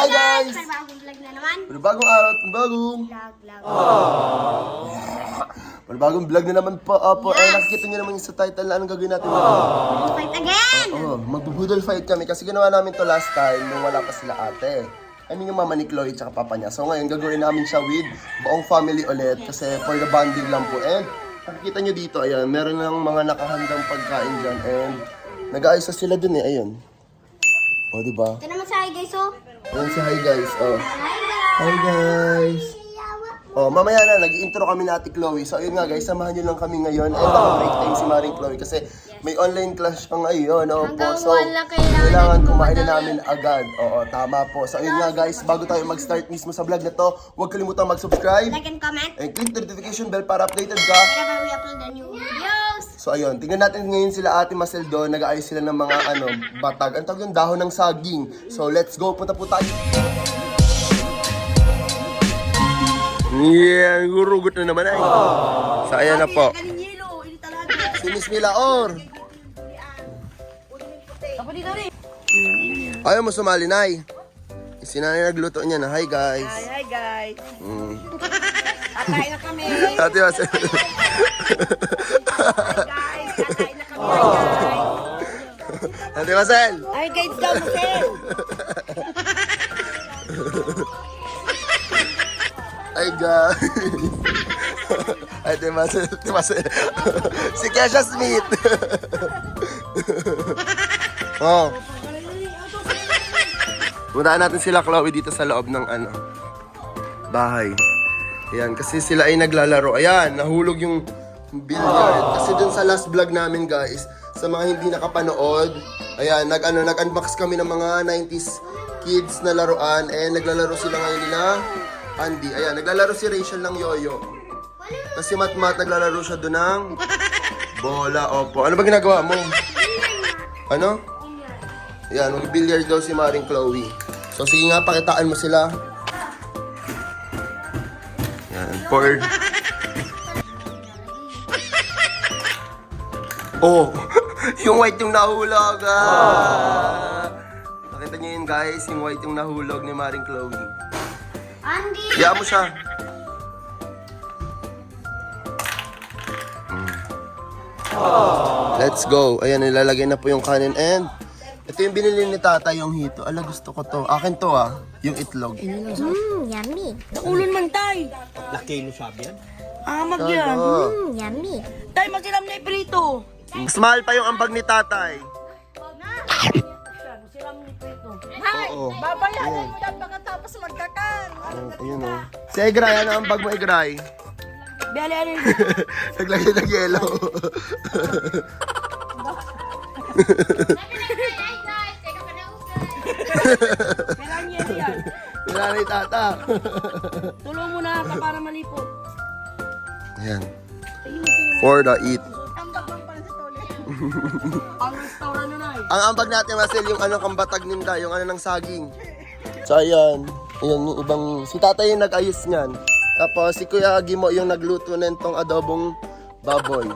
Hi guys! Panibagong vlog na naman. Panibagong araw at panibagong panibagong vlog na naman po. Opo, ay nakikita nyo naman yung sa title na anong gagawin natin. Let's fight again! Oo, magbubudol fight kami kasi ginawa namin to last time nung wala pa sila ate. I mean yung mama ni Chloe tsaka papa niya. So ngayon gagawin namin siya with buong family ulit kasi for the bonding lang po. And nakikita nyo dito, ayan, meron ng mga nakahandang pagkain dyan and nag-aayos na sila dun eh, ayun. O, diba? Ito naman sa hi guys, oh. Ayan si hi guys, oh. Hi guys! Hi guys! Oh, mamaya na, nag-intro kami na Ate Chloe. So, ayun nga guys, samahan nyo lang kami ngayon. And baka break time si Maring Chloe kasi may online class pa ngayon. Oh, po. So, kailangan kumain na namin agad. Oo, tama po. So, ayun nga guys, bago tayo mag-start mismo sa vlog na to, huwag kalimutang mag-subscribe. Like and comment. And click the notification bell para updated ka. Whenever we upload the new videos. So, ayun, tingnan natin ngayon sila Ate Marcel doon. Nag-aayos sila ng mga batag. Ang tawag yung dahon ng saging. So, let's go. Punta po tayo. Yeah, gurugot na naman ay. So, ayan na po. Si Miss Milaor. Ayaw mo sumali, Nay. Si Nanay nagluto niya na. Hi, guys. Hi guys. Kakain na kami. Ate Marcel. Hi guys. Kakain na kami guys. Ate Marcel. Hi guys daw Marcel. Hi, guys. Ate Marcel. Ate Marcel. Si Kesha Smith. Oh. Puntaan natin sila Chloe dito sa loob ng bahay. Ayan, kasi sila ay naglalaro. Ayan, nahulog yung billiard. Kasi dun sa last vlog namin guys, sa mga hindi nakapanood, ayan, nag-unbox kami ng mga 90s kids na laruan. And naglalaro sila ngayon nila Andy. Ayan, naglalaro si Rachel ng yoyo. Kasi Matmat, naglalaro siya dun ng bola. Opo. Ano ba ginagawa mo? Ano? Ayan, mag-billiard daw si Maring Chloe. So, sige nga, pakitaan mo sila. Ayan, for... Oh! Yung white yung nahulog! Nakita niyo yun, guys. Yung white yung nahulog ni Maring Chloe. Andy! Hiya mo siya. Let's go. Ayan, nilalagay na po yung kanin and ito yung binili ni tata, yung hito. Ala, gusto ko to. Akin to yung itlog. Yummy. Nakulon man tay. Laki no sabi yan. Mag yan. Yummy. Tay magsiram na iprito. Mas mahal pa yung ambag ni tatay. Siram ni iprito. Oo. Babayaran mo yan pagkatapos magkakan. Ayun o. Si Egray, ano ang ambag mo, Egray? Biyali ano yun. Naglagay ng yellow. Kailangan niya yan. Wala na yung tata. Tulong mo na ka para malipot. Ayan. For the eat. Ang restaurant na na Ang ambag natin, Marcel, yung kambatag ninda, yung ng saging. So, ayan. Ayan, yung ibang... Si tatay yung nag-ayos niyan. Tapos, si Kuya Gimo yung nagluto na itong adobong baboy.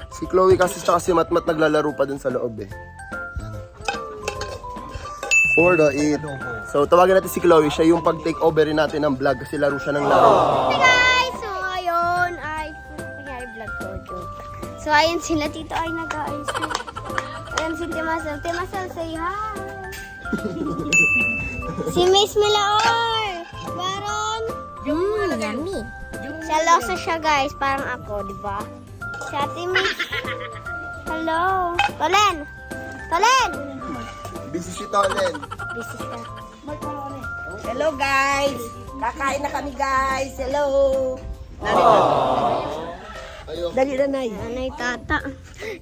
Si Chloe kasi tsaka si Matmat naglalaro pa dun sa loob eh. Ayan. For the eat. So, tawagin natin si Chloe. Siya yung pag-take over natin ng vlog kasi laro siya ng laro. Hey guys! So, ayun ay... Nangyari vlog ko, joke. So, ayun sila dito ay nag-aayos na. Ayun si Timasel. Timasel, say hi! Si Miss Milaor! Baron! Yummy! Selosa siya guys, parang ako, di ba? Si Ate Miss. Hello! Tolen! Tolen! Busy si Tolen. Busy siya. Hello guys. Kakain na kami guys. Hello. Dali na nay. Nanay Tata.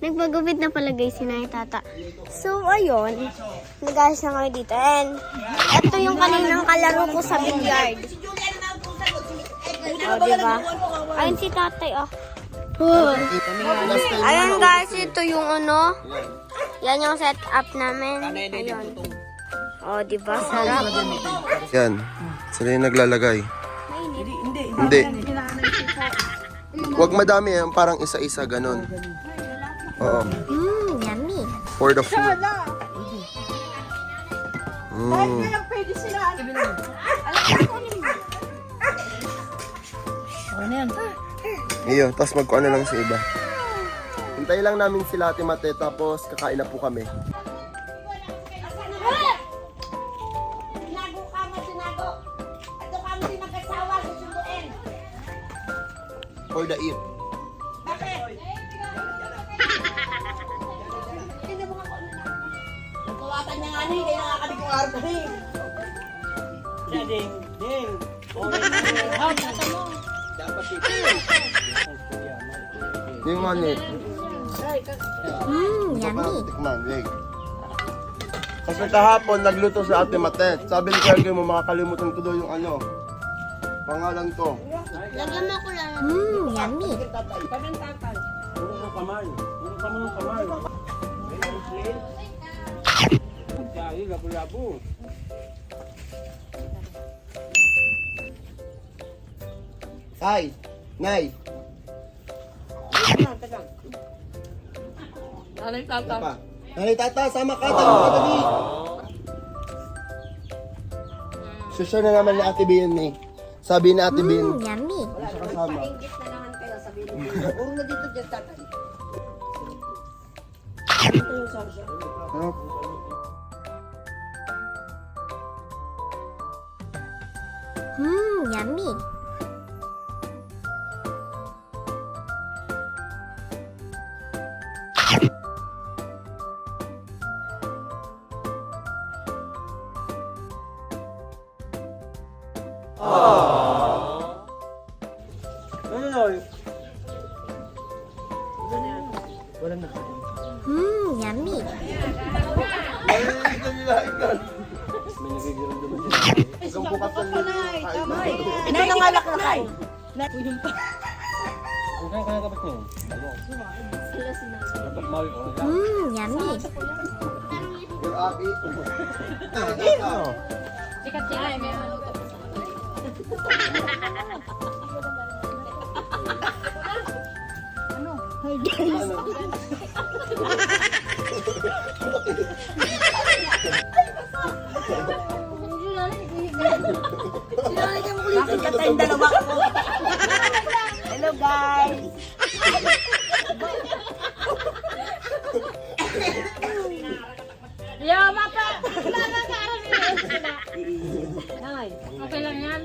Nagpagupit na pala guys si Nanay Tata. So, ayun. Nag-ayos na kami dito. And, ito yung kaninang kalaro ko sa billiard. O, diba? Ayun si Tatay, oh. Ayun guys, ito yung yan yung setup namin. Ayun. O, diba? Sarap. Yan. Sila yung naglalagay. Hindi. Hindi. Huwag madami parang isa-isa ganun. Oo. Yummy. For the food. Kahit ngayon pwede sila yan. Iyo, tapos magkuha na lang sa iba. Hintayin lang namin sila Ate Mate, tapos kakain na po kami. Sinago ka mo, sinago. Ato ka mo di magkasawa, susunduin. For the eat. Bakit? Nagkawatan niya nga ni, kaya nga kami kung arto ni. Ding, ding. Dapat ito. Yung manit. Yummy. Tikman, wait. Kasi kahapon, nagluto si Ate Mate. Sabi ni Sergey mo, makakalimutan ko daw yung ano. Pangalan ko. Lagyan mo ko lang. Yummy. Kami ang tatay. Puro ng kamay. Puro ka mo ng kamay. Dahil labo-labo. Ay, Nay. Nanay Ano tatay. pa? Nanay Tata, sama ka. Tama ka, dali. Susya na naman ni Ate Bin eh. Sabi ni Ate Bin. Yummy. Siya kasama. Painggit na naman kayo, sabihin mo. Puro na dito dyan tatay. Ano? Yummy. Ano na? Yummy. Ay, kanilain ka. May nagigiram naman siya. Isang bukas lang yun. Ito na nga laklakay. Kung kaya kaya dapat niyo. Dapat mawi ko. Yummy. Yung aki. Bakit ka tayong dalawa ko? Hello guys. Yo, mapa! Lala ka araw Nay. Okay lang yan?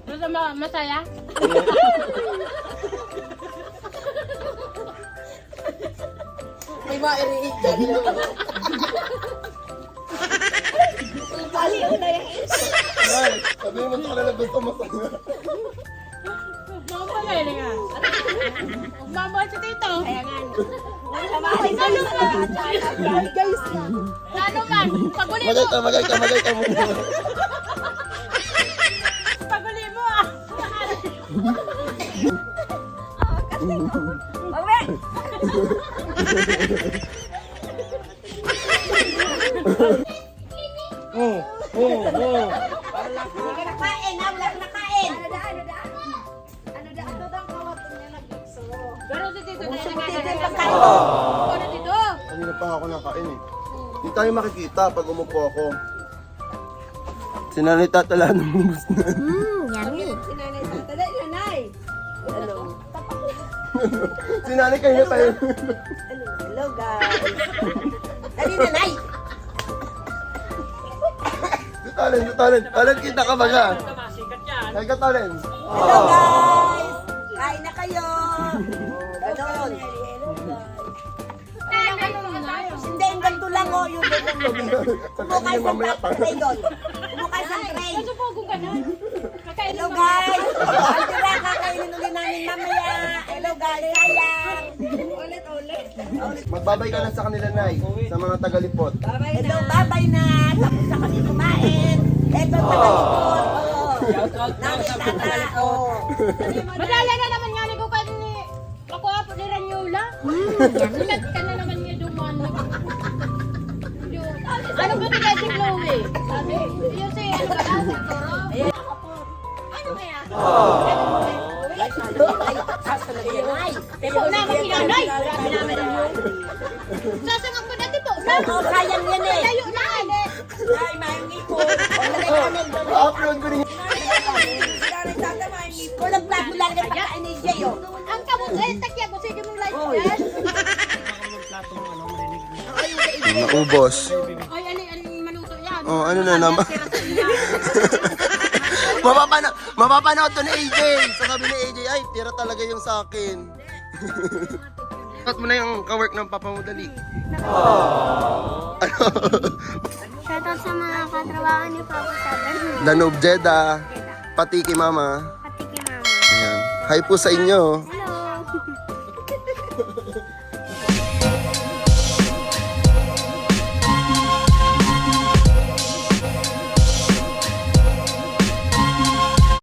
Basta masaya? May mairiit dyan. Baliw na yan. Nay, sabihin mo sa kanila gusto mo sa Mambalay nga. Mambalay si Tito. Kaya nga. Samahay guys na. Guys na. Lalo man, paguli mo. Magay ka muna. Paguli mo ah. Bawi! Oh, oh, oh. Wala ka nakain, ha? Wala ka nakain. Pero si Tito na Tito yung yung nakakain. pagkain mo. Ano Tito? Kanina pa ako nakain eh. Hindi tayo makikita pag umupo ako. Sinanita tala ng bubus na. Yummy. Sinanay tatay, nanay. Hello. Sinanay kayo tayo. Hello guys. Dali nanay. Talen, kita ka ba ka? Ay ka, Talen. Hello guys. Kain na kayo. Ganon. Hindi, yung ganito lang o. Yung ganito. Kumukay sa tray doon. Kumukay sa tray. Susupugong ka na. Kakainin Hello mo. guys. Ang tira, kakainin ulit namin mamaya. Hello guys. Sayang. Ulit. Magbabay ka na sa kanila, Nay. Sa mga tagalipot. Hello, babay na. Tapos na kami kumain. Eto sa kalipot. Nanay tata. Madala na naman nga ni ko ka ni ako apo ni Ranyola. Sikat ka na naman niya duman. Ano ba ni si Chloe? Sabi, yun si ano ba si Toro? Ano kaya? Pero naman kinanay. Sasangak ko dati po. Oh, sayang yan eh. Layo na eh. Ay, mahingi po. O, Pa-upload ko rin. Kung nagplato lang yung pagkain ni Ubos. Ay, aling maluto yan. Oh, ano na naman? Mapapanood to ni AJ. Sasabi ni AJ, ay, tira talaga yung sa akin. Cut mo na yung kawork ng papa mo, dali. Shoutout sa mga katrabaho ni Papa Saban. Danub Jeddah. Pati kay mama. Pati kay Mama. Ayan. Hi po sa inyo. Hello!